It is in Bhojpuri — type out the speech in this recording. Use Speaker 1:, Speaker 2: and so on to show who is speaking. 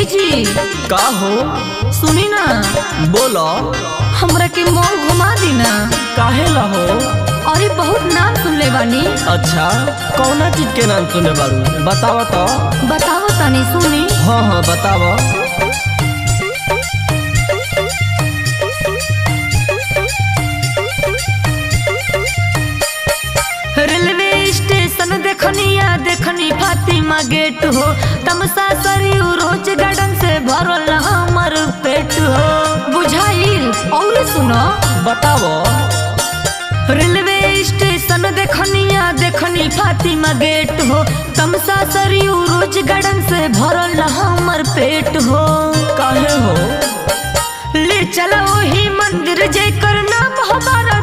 Speaker 1: जी
Speaker 2: का हो?
Speaker 1: सुनी ना,
Speaker 2: बोलो।
Speaker 1: हमरा के मॉल घुमा दी ना।
Speaker 2: काहे ला हो?
Speaker 1: अरे बहुत नाम सुनले बानी।
Speaker 2: अच्छा, कौना चीज के नाम सुने बारू? बतावा तो।
Speaker 1: बताओ तनी सुनी।
Speaker 2: हाँ हाँ बतावा।
Speaker 1: रेलवे स्टेशन देखनिया देखनी फातिमा गेट हो, तमसा सरियू रोज गार्डन से भरल हमर पेट हो। बुझाइल? और सुनो
Speaker 2: बतावो।
Speaker 1: रेलवे स्टेशन देखनिया देखनी फातिमा गेट हो, तमसा सरियू रोज गार्डन से भरल हमर पेट हो।
Speaker 2: काहे हो?
Speaker 1: ले चलो ही मंदिर जेकर नाम हमारा